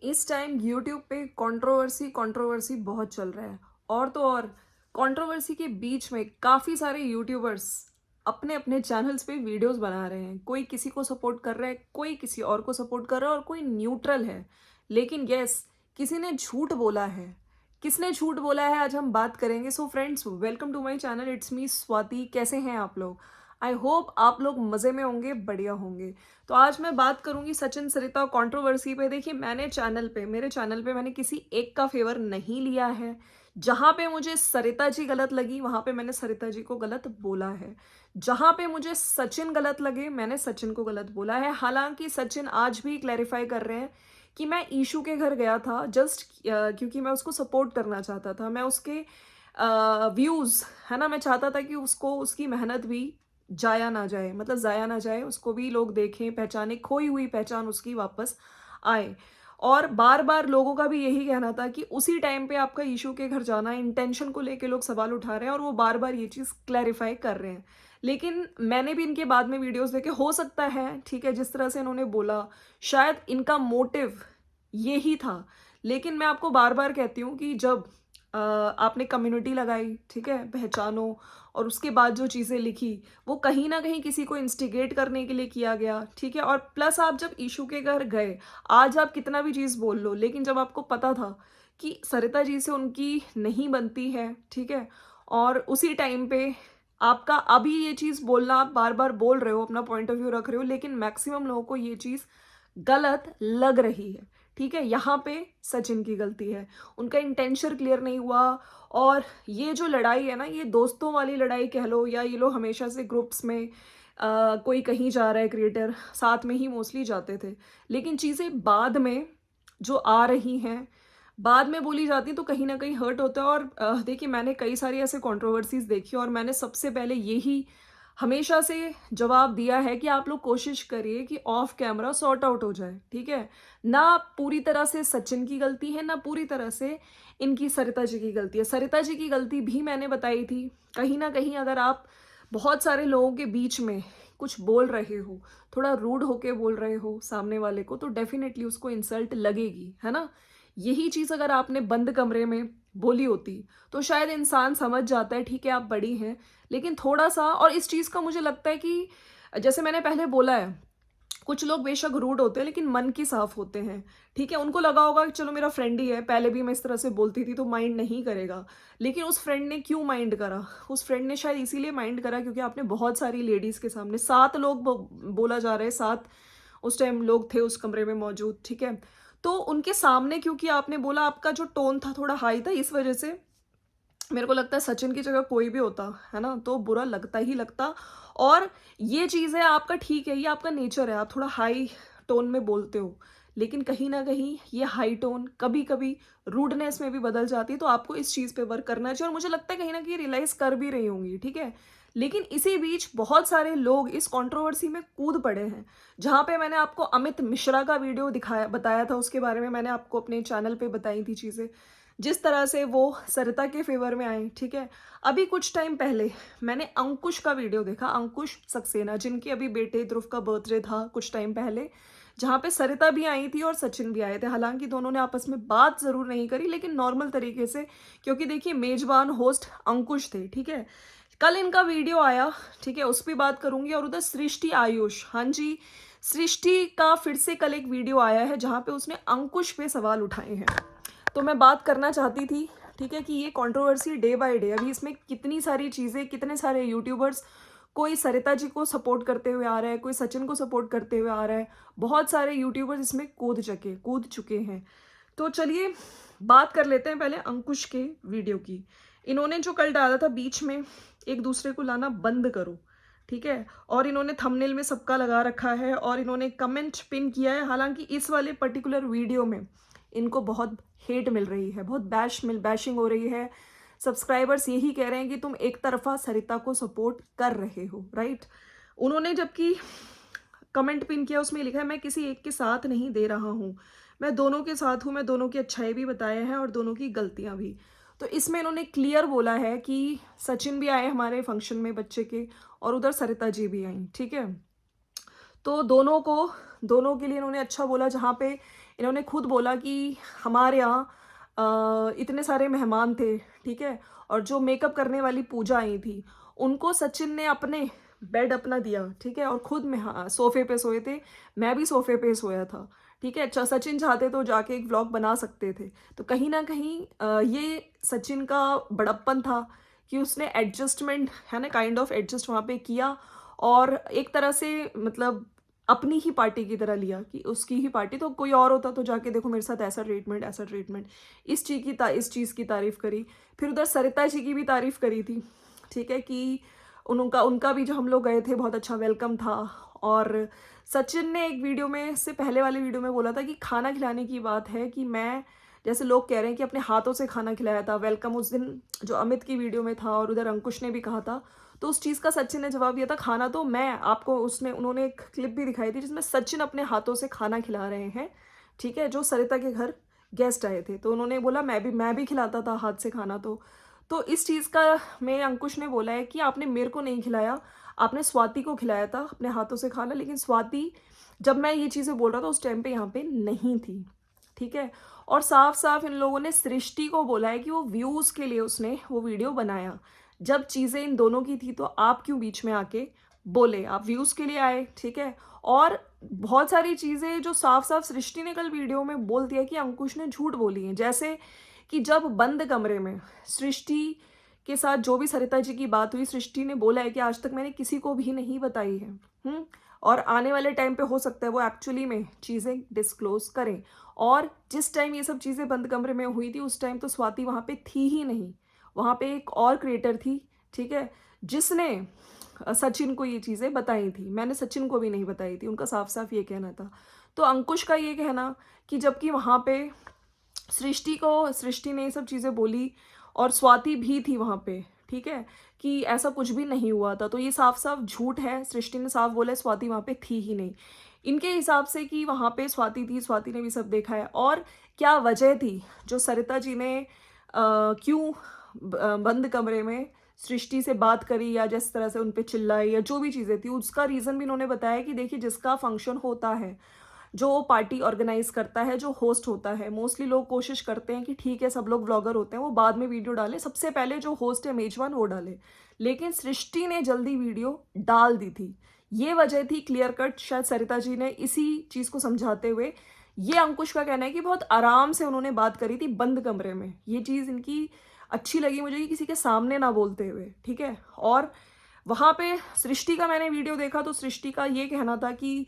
इस time YouTube पे controversy controversy बहुत चल रहा है। और तो और कंट्रोवर्सी के बीच में काफ़ी सारे यूट्यूबर्स अपने अपने चैनल्स पे वीडियोस बना रहे हैं। कोई किसी को सपोर्ट कर रहा है, कोई किसी और को सपोर्ट कर रहा है और कोई न्यूट्रल है। लेकिन यस, किसी ने झूठ बोला है। किसने झूठ बोला है आज हम बात करेंगे। So friends, welcome to my channel, it's me Swati. कैसे हैं आप लोग? आई होप आप लोग मज़े में होंगे, बढ़िया होंगे। तो आज मैं बात करूंगी सचिन सरिता कंट्रोवर्सी पे। देखिए, मेरे चैनल पे मैंने किसी एक का फेवर नहीं लिया है। जहां पे मुझे सरिता जी गलत लगी वहां पे मैंने सरिता जी को गलत बोला है। जहां पे मुझे सचिन गलत लगे मैंने सचिन को गलत बोला है। हालांकि सचिन आज भी क्लैरिफाई कर रहे हैं कि मैं ईशू के घर गया था जस्ट क्योंकि मैं उसको सपोर्ट करना चाहता था। मैं उसके व्यूज, है ना, मैं चाहता था कि उसको उसकी मेहनत भी जाया ना जाए, मतलब जाया ना जाए, उसको भी लोग देखें, पहचाने, खोई हुई पहचान उसकी वापस आए। और बार बार लोगों का भी यही कहना था कि उसी टाइम पे आपका ईशू के घर जाना, इंटेंशन को लेके लोग सवाल उठा रहे हैं और वो बार बार ये चीज़ क्लैरिफाई कर रहे हैं। लेकिन मैंने भी इनके बाद में वीडियोस देखे, हो सकता है, ठीक है, जिस तरह से इन्होंने बोला शायद इनका मोटिव यही था। लेकिन मैं आपको बार बार कहती हूँ कि जब आपने कम्युनिटी लगाई, ठीक है, पहचानो, और उसके बाद जो चीज़ें लिखी वो कहीं ना कहीं किसी को इंस्टिगेट करने के लिए किया गया, ठीक है। और प्लस आप जब ईशू के घर गए, आज आप कितना भी चीज़ बोल लो, लेकिन जब आपको पता था कि सरिता जी से उनकी नहीं बनती है, ठीक है, और उसी टाइम पे आपका अभी ये चीज़ बोलना, आप बार बार बोल रहे हो, अपना पॉइंट ऑफ व्यू रख रहे हो, लेकिन मैक्सिमम लोगों को ये चीज़ गलत लग रही है, ठीक है। यहाँ पे सचिन की गलती है, उनका इंटेंशन क्लियर नहीं हुआ। और ये जो लड़ाई है ना, ये दोस्तों वाली लड़ाई कह लो, या ये लोग हमेशा से ग्रुप्स में कोई कहीं जा रहा है क्रिएटर, साथ में ही मोस्टली जाते थे, लेकिन चीज़ें बाद में जो आ रही हैं, बाद में बोली जाती हैं, तो कहीं ना कहीं हर्ट होता है। और देखिए, मैंने कई सारी ऐसे कंट्रोवर्सीज देखी और मैंने सबसे पहले यही हमेशा से जवाब दिया है कि आप लोग कोशिश करिए कि ऑफ कैमरा सॉर्ट आउट हो जाए, ठीक है। ना पूरी तरह से सचिन की गलती है, ना पूरी तरह से इनकी सरिता जी की गलती है। सरिता जी की गलती भी मैंने बताई थी। कहीं ना कहीं अगर आप बहुत सारे लोगों के बीच में कुछ बोल रहे हो, थोड़ा रूड होके बोल रहे हो सामने वाले को, तो डेफिनेटली उसको इंसल्ट लगेगी, है ना। यही चीज़ अगर आपने बंद कमरे में बोली होती तो शायद इंसान समझ जाता है, ठीक है, आप बड़ी हैं। लेकिन थोड़ा सा, और इस चीज़ का मुझे लगता है कि जैसे मैंने पहले बोला है, कुछ लोग बेशक रूड होते हैं लेकिन मन की साफ होते हैं, ठीक है। उनको लगा होगा कि चलो मेरा फ्रेंड ही है, पहले भी मैं इस तरह से बोलती थी तो माइंड नहीं करेगा। लेकिन उस फ्रेंड ने क्यों माइंड करा? उस फ्रेंड ने शायद इसीलिए माइंड करा क्योंकि आपने बहुत सारी लेडीज के सामने, 7 लोग बोला जा रहा है, 7 उस टाइम लोग थे उस कमरे में मौजूद, ठीक है। तो उनके सामने क्योंकि आपने बोला, आपका जो टोन था थोड़ा हाई था, इस वजह से मेरे को लगता है सचिन की जगह कोई भी होता, है ना, तो बुरा लगता ही लगता। और ये चीज़ है आपका, ठीक है, ये आपका नेचर है, आप थोड़ा हाई टोन में बोलते हो, लेकिन कहीं ना कहीं ये हाई टोन कभी कभी रूडनेस में भी बदल जाती है। तो आपको इस चीज़ पे वर्क करना चाहिए और मुझे लगता है कहीं ना कहीं रियलाइज कर भी रही होंगी, ठीक है। लेकिन इसी बीच बहुत सारे लोग इस कंट्रोवर्सी में कूद पड़े हैं। जहाँ पे मैंने आपको अमित मिश्रा का वीडियो दिखाया, बताया था, उसके बारे में मैंने आपको अपने चैनल पे बताई थी चीज़ें, जिस तरह से वो सरिता के फेवर में आए, ठीक है। अभी कुछ टाइम पहले मैंने अंकुश का वीडियो देखा, अंकुश सक्सेना, जिनके अभी बेटे ध्रुव का बर्थडे था कुछ टाइम पहले, जहाँ पे सरिता भी आई थी और सचिन भी आए थे। हालांकि दोनों ने आपस में बात जरूर नहीं करी, लेकिन नॉर्मल तरीके से, क्योंकि देखिए मेजबान होस्ट अंकुश थे, ठीक है। कल इनका वीडियो आया, ठीक है, उस पर बात करूंगी। और उधर सृष्टि आयुष, हाँ जी, सृष्टि का फिर से कल एक वीडियो आया है जहाँ पे उसने अंकुश पे सवाल उठाए हैं। तो मैं बात करना चाहती थी, ठीक है, कि ये कंट्रोवर्सी डे बाय डे, अभी इसमें कितनी सारी चीज़ें, कितने सारे यूट्यूबर्स, कोई सरिता जी को सपोर्ट करते हुए आ रहा है, कोई सचिन को सपोर्ट करते हुए आ रहा है, बहुत सारे यूट्यूबर्स इसमें कूद चुके हैं। तो चलिए बात कर लेते हैं पहले अंकुश के वीडियो की। इन्होंने जो कल डाला था बीच में, एक दूसरे को लाना बंद करो, ठीक है, और इन्होंने थंबनेल में सबका लगा रखा है और इन्होंने कमेंट पिन किया है। हालांकि इस वाले पर्टिकुलर वीडियो में इनको बहुत हेट मिल रही है, बहुत बैशिंग हो रही है। सब्सक्राइबर्स यही कह रहे हैं कि तुम एक तरफा सरिता को सपोर्ट कर रहे हो, राइट। उन्होंने जबकि कमेंट पिन किया, उसमें लिखा है मैं किसी एक के साथ नहीं दे रहा हूँ, मैं दोनों के साथ हूँ, मैं दोनों की अच्छाई भी बताए हैं और दोनों की गलतियाँ भी। तो इसमें इन्होंने क्लियर बोला है कि सचिन भी आए हमारे फंक्शन में बच्चे के, और उधर सरिता जी भी आई, ठीक है। तो दोनों के लिए इन्होंने अच्छा बोला। जहाँ पे इन्होंने खुद बोला कि हमारे यहाँ इतने सारे मेहमान थे, ठीक है, और जो मेकअप करने वाली पूजा आई थी उनको सचिन ने अपने बेड अपना दिया, ठीक है, और खुद में हाँ सोफे पे सोए थे, मैं भी सोफे पे सोया था, ठीक है। अच्छा, सचिन चाहते तो जाके एक व्लॉग बना सकते थे। तो कहीं ना कहीं ये सचिन का बड़प्पन था कि उसने एडजस्टमेंट है ना, काइंड ऑफ एडजस्ट वहाँ पे किया, और एक तरह से मतलब अपनी ही पार्टी की तरह लिया कि उसकी ही पार्टी। तो कोई और होता तो जाके देखो मेरे साथ ऐसा ट्रीटमेंट, ऐसा ट्रीटमेंट, इस चीज़ की तारीफ करी। फिर उधर सरिता जी की भी तारीफ करी थी, ठीक है, कि उनका उनका भी जो हम लोग गए थे बहुत अच्छा वेलकम था। और सचिन ने एक वीडियो में से पहले वाले वीडियो में बोला था कि खाना खिलाने की बात है कि मैं, जैसे लोग कह रहे हैं कि अपने हाथों से खाना खिलाया था वेलकम उस दिन जो अमित की वीडियो में था, और उधर अंकुश ने भी कहा था। तो उस चीज़ का सचिन ने जवाब दिया था खाना तो मैं आपको, उसने उन्होंने एक क्लिप भी दिखाई थी जिसमें सचिन अपने हाथों से खाना खिला रहे हैं, ठीक है, जो सरिता के घर गेस्ट आए थे। तो उन्होंने बोला मैं भी खिलाता था हाथ से खाना। तो इस चीज़ का में अंकुश ने बोला है कि आपने मेरे को नहीं खिलाया, आपने स्वाति को खिलाया था अपने हाथों से खाना, लेकिन स्वाति जब मैं ये चीज़ें बोल रहा था उस टाइम पे यहाँ पे नहीं थी, ठीक है। और साफ साफ इन लोगों ने सृष्टि को बोला है कि वो व्यूज़ के लिए उसने वो वीडियो बनाया। जब चीज़ें इन दोनों की थी तो आप क्यों बीच में आके बोले, आप व्यूज़ के लिए आए, ठीक है। और बहुत सारी चीज़ें जो साफ साफ सृष्टि ने कल वीडियो में बोल दिया कि अंकुश ने झूठ बोली है, जैसे कि जब बंद कमरे में सृष्टि के साथ जो भी सरिता जी की बात हुई, सृष्टि ने बोला है कि आज तक मैंने किसी को भी नहीं बताई है। और आने वाले टाइम पे हो सकता है वो एक्चुअली में चीज़ें डिस्क्लोज करें। और जिस टाइम ये सब चीज़ें बंद कमरे में हुई थी उस टाइम तो स्वाति वहाँ पे थी ही नहीं, वहाँ पे एक और क्रिएटर थी, ठीक है, जिसने सचिन को ये चीज़ें बताई थी। मैंने सचिन को भी नहीं बताई थी, उनका साफ साफ ये कहना था। तो अंकुश का ये कहना कि जबकि वहाँ पे सृष्टि ने ये सब चीज़ें बोली और स्वाति भी थी वहाँ पे, ठीक है, कि ऐसा कुछ भी नहीं हुआ था, तो ये साफ साफ झूठ है। सृष्टि ने साफ बोला है स्वाति वहाँ पे थी ही नहीं, इनके हिसाब से कि वहाँ पे स्वाति थी, स्वाति ने भी सब देखा है। और क्या वजह थी जो सरिता जी ने क्यों बंद कमरे में सृष्टि से बात करी या जिस तरह से उन पे चिल्लाई या जो भी चीज़ें थी, उसका रीज़न भी इन्होंने बताया कि देखिए जिसका फंक्शन होता है, जो पार्टी ऑर्गेनाइज करता है, जो होस्ट होता है, मोस्टली लोग कोशिश करते हैं कि ठीक है सब लोग व्लॉगर होते हैं वो बाद में वीडियो डालें, सबसे पहले जो होस्ट है मेजबान वो डाले। लेकिन सृष्टि ने जल्दी वीडियो डाल दी थी, ये वजह थी क्लियर कट। शायद सरिता जी ने इसी चीज़ को समझाते हुए, ये अंकुश का कहना है कि बहुत आराम से उन्होंने बात करी थी बंद कमरे में। ये चीज़ इनकी अच्छी लगी मुझे कि किसी के सामने ना बोलते हुए, ठीक है। और वहाँ पे सृष्टि का मैंने वीडियो देखा तो सृष्टि का ये कहना था कि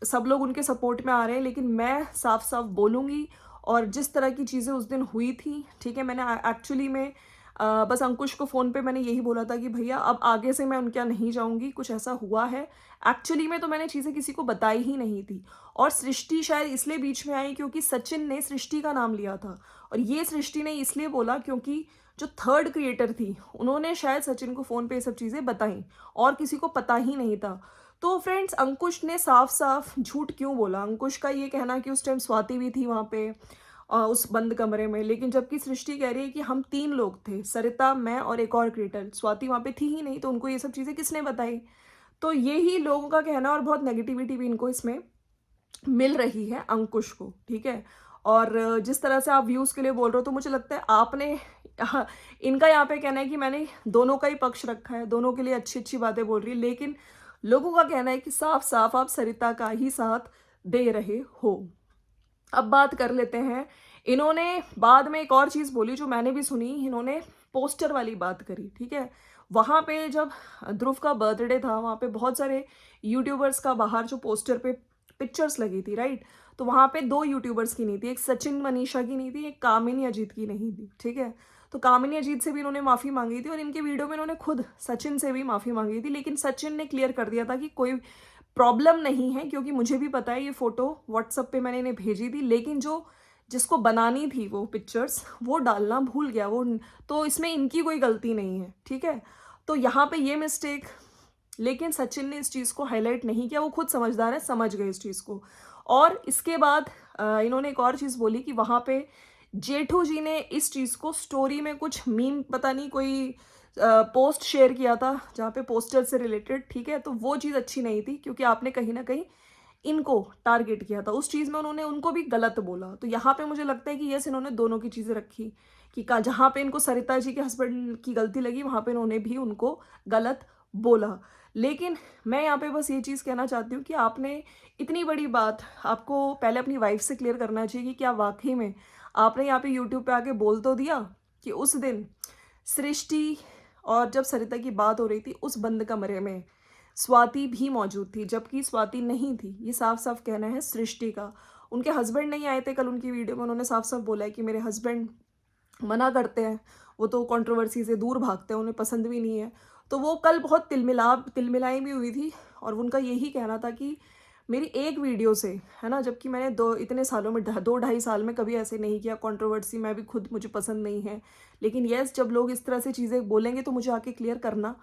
सब लोग उनके सपोर्ट में आ रहे हैं, लेकिन मैं साफ साफ बोलूँगी। और जिस तरह की चीज़ें उस दिन हुई थी, ठीक है, मैंने एक्चुअली में बस अंकुश को फ़ोन पे मैंने यही बोला था कि भैया अब आगे से मैं उनके यहाँ नहीं जाऊँगी, कुछ ऐसा हुआ है। एक्चुअली में तो मैंने चीज़ें किसी को बताई ही नहीं थी। और सृष्टि शायद इसलिए बीच में आई क्योंकि सचिन ने सृष्टि का नाम लिया था, और ये सृष्टि ने इसलिए बोला क्योंकि जो थर्ड क्रिएटर थी उन्होंने शायद सचिन को फ़ोन पे ये सब चीज़ें बताई और किसी को पता ही नहीं था। तो फ्रेंड्स, अंकुश ने साफ साफ झूठ क्यों बोला? अंकुश का ये कहना कि उस टाइम स्वाति भी थी वहाँ पे उस बंद कमरे में, लेकिन जबकि सृष्टि कह रही है कि हम 3 लोग थे, सरिता, मैं और एक और क्रिएटर, स्वाति वहाँ पे थी ही नहीं, तो उनको ये सब चीज़ें किसने बताई? तो यही लोगों का कहना, और बहुत नेगेटिविटी भी इनको इसमें मिल रही है अंकुश को, ठीक है। और जिस तरह से आप व्यूज़ के लिए बोल रहे हो तो मुझे लगता है आपने इनका यहाँ पे कहना है कि मैंने दोनों का ही पक्ष रखा है, दोनों के लिए अच्छी अच्छी बातें बोल रही है, लेकिन लोगों का कहना है कि साफ साफ आप सरिता का ही साथ दे रहे हो। अब बात कर लेते हैं, इन्होंने बाद में एक और चीज़ बोली जो मैंने भी सुनी, इन्होंने पोस्टर वाली बात करी, ठीक है। वहाँ पे जब ध्रुव का बर्थडे था वहाँ पे बहुत सारे यूट्यूबर्स का बाहर जो पोस्टर पे पिक्चर्स लगी थी, राइट। तो वहाँ पे 2 यूट्यूबर्स की नहीं थी, एक सचिन मनीषा की नहीं थी, एक कामिनी अजीत की नहीं थी, ठीक है। तो कामिनी अजीत से भी इन्होंने माफ़ी मांगी थी, और इनके वीडियो में इन्होंने खुद सचिन से भी माफ़ी मांगी थी, लेकिन सचिन ने क्लियर कर दिया था कि कोई प्रॉब्लम नहीं है, क्योंकि मुझे भी पता है ये फ़ोटो व्हाट्सएप पे मैंने इन्हें भेजी थी, लेकिन जिसको बनानी थी वो पिक्चर्स वो डालना भूल गया वो, तो इसमें इनकी कोई गलती नहीं है, ठीक है। तो यहाँ पे ये मिस्टेक, लेकिन सचिन ने इस चीज़ को हाईलाइट नहीं किया, वो खुद समझदार है, समझ गए इस चीज़ को। और इसके बाद इन्होंने एक और चीज़ बोली कि वहाँ पे जेठू जी ने इस चीज़ को स्टोरी में कुछ मीम, पता नहीं कोई पोस्ट शेयर किया था जहाँ पे पोस्टर से रिलेटेड, ठीक है। तो वो चीज़ अच्छी नहीं थी, क्योंकि आपने कहीं ना कहीं इनको टारगेट किया था, उस चीज़ में उन्होंने उनको भी गलत बोला। तो यहाँ पे मुझे लगता है कि यस, इन्होंने दोनों की चीज़ें रखी कि का जहाँ पे इनको सरिता जी के हस्बैंड की गलती लगी वहाँ पे इन्होंने भी उनको गलत बोला। लेकिन मैं यहाँ पे बस ये चीज़ कहना चाहती हूँ कि आपने इतनी बड़ी बात आपको पहले अपनी वाइफ से क्लियर करना चाहिए कि क्या वाक़ई में आपने यहाँ पे यूट्यूब पे आके बोल तो दिया कि उस दिन सृष्टि और जब सरिता की बात हो रही थी उस बंद कमरे में स्वाति भी मौजूद थी, जबकि स्वाति नहीं थी। ये साफ-साफ कहना है सृष्टि का। उनके हस्बैंड नहीं आए थे कल उनकी वीडियो में, उन्होंने साफ-साफ बोला है कि मेरे हस्बैंड मना करते हैं, वो तो कंट्रोवर्सी से दूर भागते हैं, उन्हें पसंद भी नहीं है। तो वो कल बहुत तिलमिलाई भी हुई थी और उनका यही कहना था कि मेरी एक वीडियो से, है ना, जबकि मैंने दो इतने सालों में 2 ढाई साल में कभी ऐसे नहीं किया कंट्रोवर्सी, मैं भी खुद मुझे पसंद नहीं है। लेकिन येस, जब लोग इस तरह से चीज़ें बोलेंगे तो मुझे आके क्लियर करना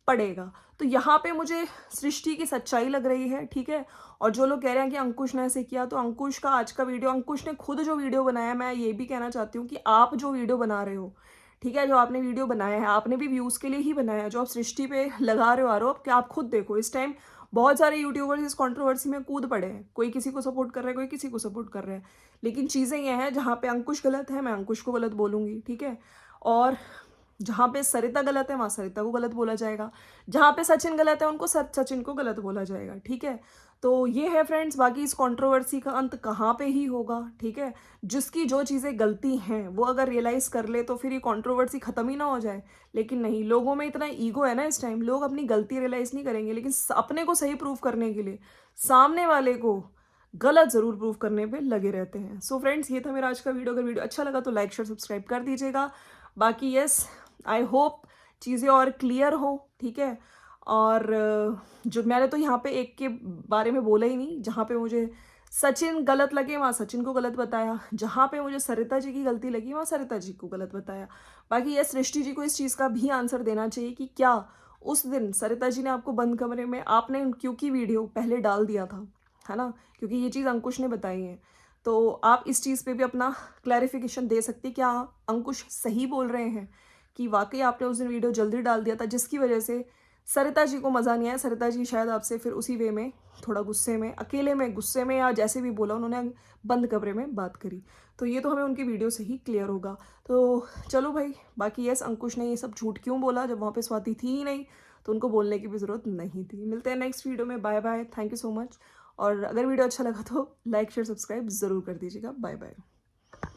पड़ेगा। तो यहाँ पे मुझे सृष्टि की सच्चाई लग रही है, ठीक है? और जो लोग कह रहे हैं कि अंकुश ने ऐसे किया, तो अंकुश का आज का वीडियो, अंकुश ने खुद जो वीडियो बनाया, मैं ये भी कहना चाहती हूँ कि आप जो वीडियो बना रहे हो, ठीक है, जो आपने वीडियो बनाया है, आपने भी व्यूज़ के लिए ही बनाया है। जो आप सृष्टि पे लगा रहे हो आरोप, कि आप खुद देखो इस टाइम बहुत सारे यूट्यूबर्स इस कंट्रोवर्सी में कूद पड़े हैं। कोई किसी को सपोर्ट कर रहा है, कोई किसी को सपोर्ट कर रहा है। लेकिन चीज़ें ये हैं, जहाँ पे अंकुश गलत है, मैं अंकुश को गलत बोलूँगी, ठीक है? और जहाँ पे सरिता गलत है, वहाँ सरिता को गलत बोला जाएगा। जहाँ पे सचिन गलत है, उनको सचिन को गलत बोला जाएगा, ठीक है? तो ये है फ्रेंड्स, बाकी इस कंट्रोवर्सी का अंत कहाँ पे ही होगा, ठीक है? जिसकी जो चीज़ें गलती हैं, वो अगर रियलाइज़ कर ले तो फिर ये कंट्रोवर्सी ख़त्म ही ना हो जाए। लेकिन नहीं, लोगों में इतना ईगो है ना इस टाइम, लोग अपनी गलती रियलाइज़ नहीं करेंगे, लेकिन अपने को सही प्रूव करने के लिए सामने वाले को गलत ज़रूर प्रूव करने पे लगे रहते हैं। सो फ्रेंड्स, ये था मेरा आज का वीडियो। अगर वीडियो अच्छा लगा तो लाइक, शेयर, सब्सक्राइब कर दीजिएगा। बाकी यस, आई होप चीज़ें और क्लियर हो, ठीक है? और जो मैंने तो यहाँ पे एक के बारे में बोला ही नहीं, जहाँ पे मुझे सचिन गलत लगे वहाँ सचिन को गलत बताया, जहाँ पे मुझे सरिता जी की गलती लगी वहाँ सरिता जी को गलत बताया। बाकी ये सृष्टि जी को इस चीज़ का भी आंसर देना चाहिए कि क्या उस दिन सरिता जी ने आपको बंद कमरे में, आपने क्योंकि वीडियो पहले डाल दिया था, है ना? क्योंकि ये चीज़ अंकुश ने बताई है। तो आप इस चीज़ पे भी अपना क्लैरिफिकेशन दे सकते हैं, क्या अंकुश सही बोल रहे हैं कि वाक़ई आपने उस दिन वीडियो जल्दी डाल दिया था, जिसकी वजह से सरिता जी को मज़ा नहीं आया। सरिता जी शायद आपसे फिर उसी वे में थोड़ा गुस्से में, अकेले में, गुस्से में, या जैसे भी बोला उन्होंने, बंद कमरे में बात करी। तो ये तो हमें उनकी वीडियो से ही क्लियर होगा। तो चलो भाई, बाकी यस, अंकुश ने ये सब झूठ क्यों बोला जब वहाँ पे स्वाति थी ही नहीं, तो उनको बोलने की भी ज़रूरत नहीं थी। मिलते हैं नेक्स्ट वीडियो में। Bye bye, thank you so much. और अगर वीडियो अच्छा लगा तो लाइक, शेयर, सब्सक्राइब ज़रूर कर दीजिएगा। Bye bye.